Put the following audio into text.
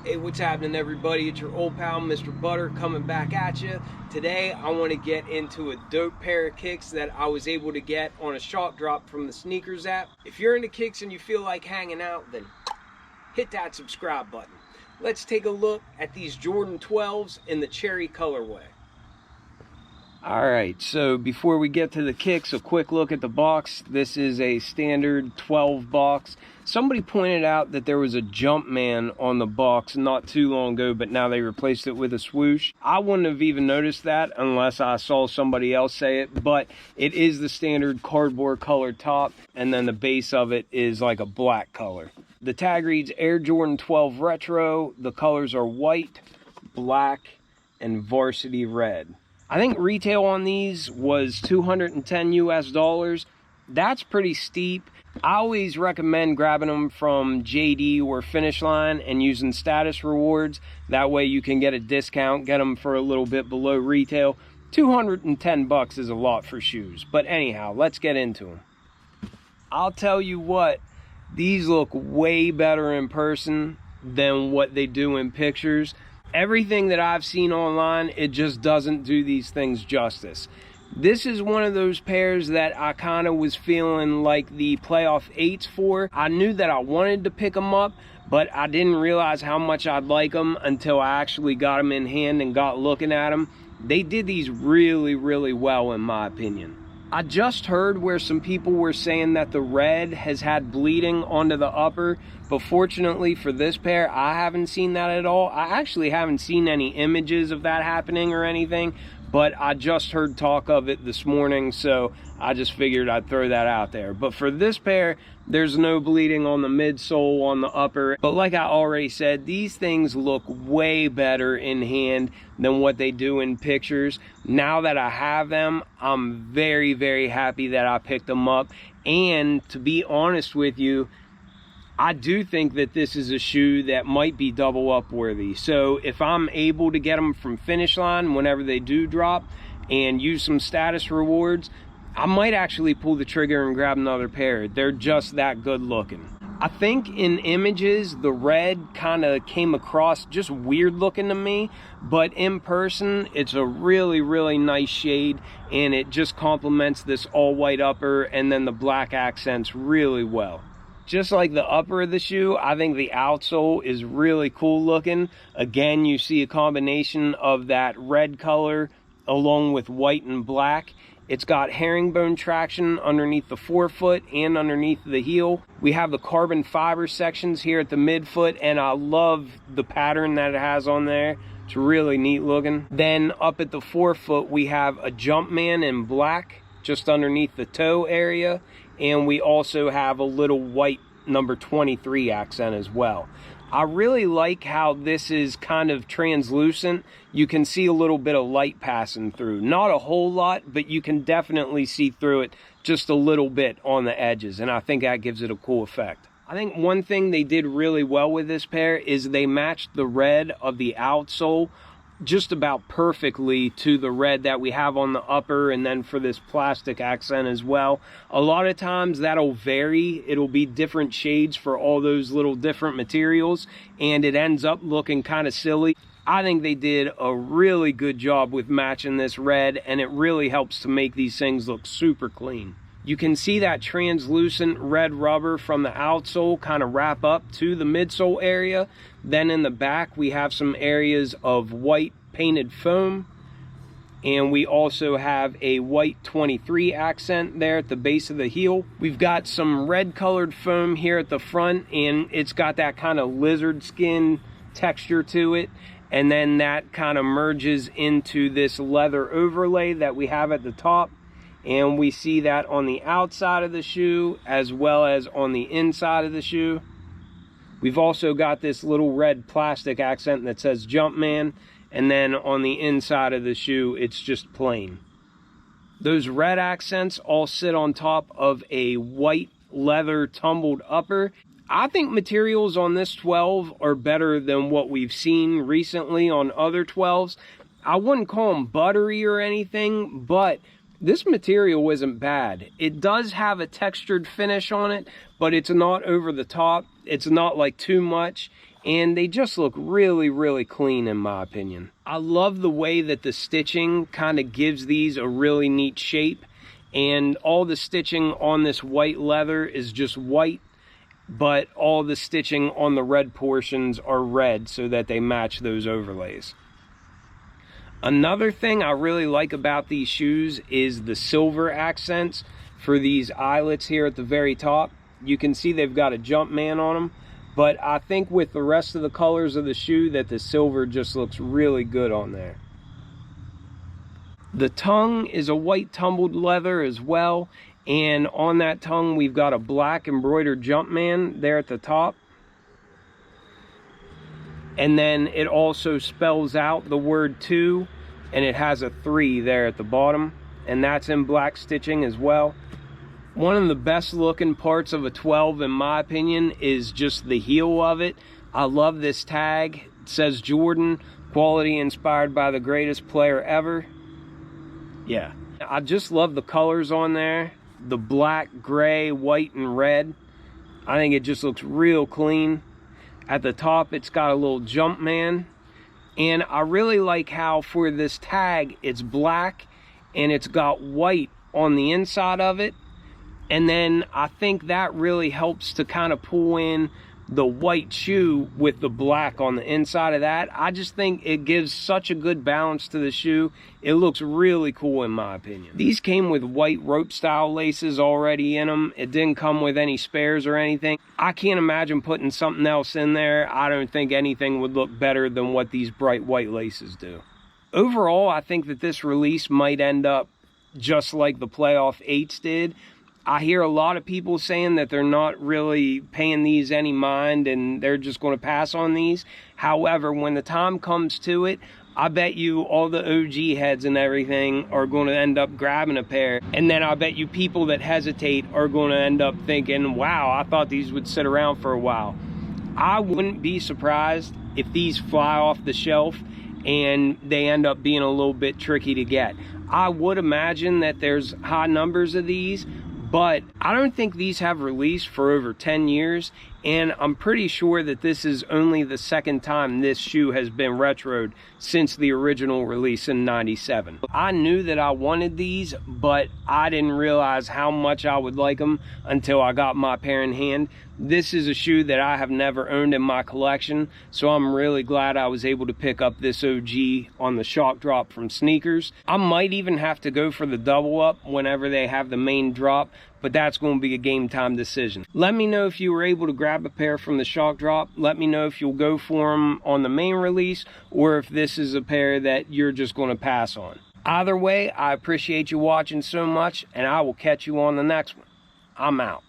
Hey, what's happening, everybody? It's your old pal, Mr. Butter, coming back at you. Today, I want to get into a dope pair of kicks that I was able to get on a shop drop from the Sneakers app. If you're into kicks and you feel like hanging out, then hit that subscribe button. Let's take a look at these Jordan 12s in the cherry colorway. Alright, so before we get to the kicks, a quick look at the box. This is a standard 12 box. Somebody pointed out that there was a Jumpman on the box not too long ago, but now they replaced it with a swoosh. I wouldn't have even noticed that unless I saw somebody else say it, but it is the standard cardboard colored top, and then the base of it is like a black color. The tag reads Air Jordan 12 Retro. The colors are white, black, and varsity red. I think retail on these was $210 US. That's pretty steep. I always recommend grabbing them from JD or Finish Line and using status rewards. That way you can get a discount, get them for a little bit below retail. 210 bucks is a lot for shoes. But anyhow, let's get into them. I'll tell you what, these look way better in person than what they do in pictures. Everything that I've seen online, it just doesn't do these things justice. This is one of those pairs that I kind of was feeling like the playoff 8s for. I knew that I wanted to pick them up, but I didn't realize how much I'd like them until I actually got them in hand and got looking at them. They did these really, really well in my opinion. I just heard where some people were saying that the red has had bleeding onto the upper, but fortunately for this pair, I haven't seen that at all. I actually haven't seen any images of that happening or anything, but I just heard talk of it this morning, so I just figured I'd throw that out there. But for this pair, there's no bleeding on the midsole, on the upper. But like I already said, these things look way better in hand than what they do in pictures. Now that I have them, I'm very, very happy that I picked them up. And to be honest with you, I do think that this is a shoe that might be double up worthy. So if I'm able to get them from Finish Line whenever they do drop and use some status rewards, I might actually pull the trigger and grab another pair. They're just that good looking. I think in images, the red kind of came across just weird looking to me, but in person, it's a really, really nice shade, and it just complements this all white upper and then the black accents really well. Just like the upper of the shoe, I think the outsole is really cool looking. Again, you see a combination of that red color along with white and black. It's got herringbone traction underneath the forefoot and underneath the heel. We have the carbon fiber sections here at the midfoot, and I love the pattern that it has on there. It's really neat looking. Then up at the forefoot, we have a Jumpman in black just underneath the toe area, and we also have a little white number 23 accent as well. I really like how this is kind of translucent. You can see a little bit of light passing through. Not a whole lot, but you can definitely see through it just a little bit on the edges, and I think that gives it a cool effect. I think one thing they did really well with this pair is they matched the red of the outsole just about perfectly to the red that we have on the upper, and then for this plastic accent as well. A lot of times that'll vary. It'll be different shades for all those little different materials, and it ends up looking kind of silly. I think they did a really good job with matching this red, and it really helps to make these things look super clean. You can see that translucent red rubber from the outsole kind of wrap up to the midsole area. Then in the back, we have some areas of white painted foam. And we also have a white 23 accent there at the base of the heel. We've got some red colored foam here at the front, and it's got that kind of lizard skin texture to it. And then that kind of merges into this leather overlay that we have at the top. And we see that on the outside of the shoe as well as on the inside of the shoe. We've also got this little red plastic accent that says Jumpman, and then on the inside of the shoe it's just plain. Those red accents all sit on top of a white leather tumbled upper. I think materials on this 12 are better than what we've seen recently on other 12s. I wouldn't call them buttery or anything, but this material isn't bad. It does have a textured finish on it, but it's not over the top. It's not like too much. and they just look really, really clean in my opinion. I love the way that the stitching kind of gives these a really neat shape, and all the stitching on this white leather is just white, but all the stitching on the red portions are red so that they match those overlays. Another thing I really like about these shoes is the silver accents for these eyelets here at the very top. You can see they've got a Jumpman on them, but I think with the rest of the colors of the shoe that the silver just looks really good on there. The tongue is a white tumbled leather as well, and on that tongue we've got a black embroidered Jumpman there at the top. And then it also spells out the word 2, and it has a 3 there at the bottom, and that's in black stitching as well. One of the best looking parts of a 12 in my opinion is just the heel of it. I love this tag. It says Jordan, quality inspired by the greatest player ever. Yeah, I just love the colors on there. The black, gray, white, and red. I think it just looks real clean. At the top, it's got a little Jumpman. And I really like how for this tag, it's black and it's got white on the inside of it. And then I think that really helps to kind of pull in the white shoe with the black on the inside of that. I just think it gives such a good balance to the shoe. It looks really cool in my opinion. These came with white rope style laces already in them. It didn't come with any spares or anything. I can't imagine putting something else in there. I don't think anything would look better than what these bright white laces do. Overall, I think that this release might end up just like the Playoff 8s did. I hear a lot of people saying that they're not really paying these any mind and they're just going to pass on these. However, when the time comes to it, I bet you all the OG heads and everything are going to end up grabbing a pair. And then I bet you people that hesitate are going to end up thinking, wow, I thought these would sit around for a while. I wouldn't be surprised if these fly off the shelf and they end up being a little bit tricky to get. I would imagine that there's high numbers of these, but I don't think these have released for over 10 years, and I'm pretty sure that this is only the second time this shoe has been retroed since the original release in '97. I knew that I wanted these, but I didn't realize how much I would like them until I got my pair in hand. This is a shoe that I have never owned in my collection, so I'm really glad I was able to pick up this OG on the shock drop from Sneakers. I might even have to go for the double up whenever they have the main drop, but that's going to be a game time decision. Let me know if you were able to grab a pair from the shock drop. Let me know if you'll go for them on the main release, or if this is a pair that you're just going to pass on. Either way, I appreciate you watching so much, and I will catch you on the next one. I'm out.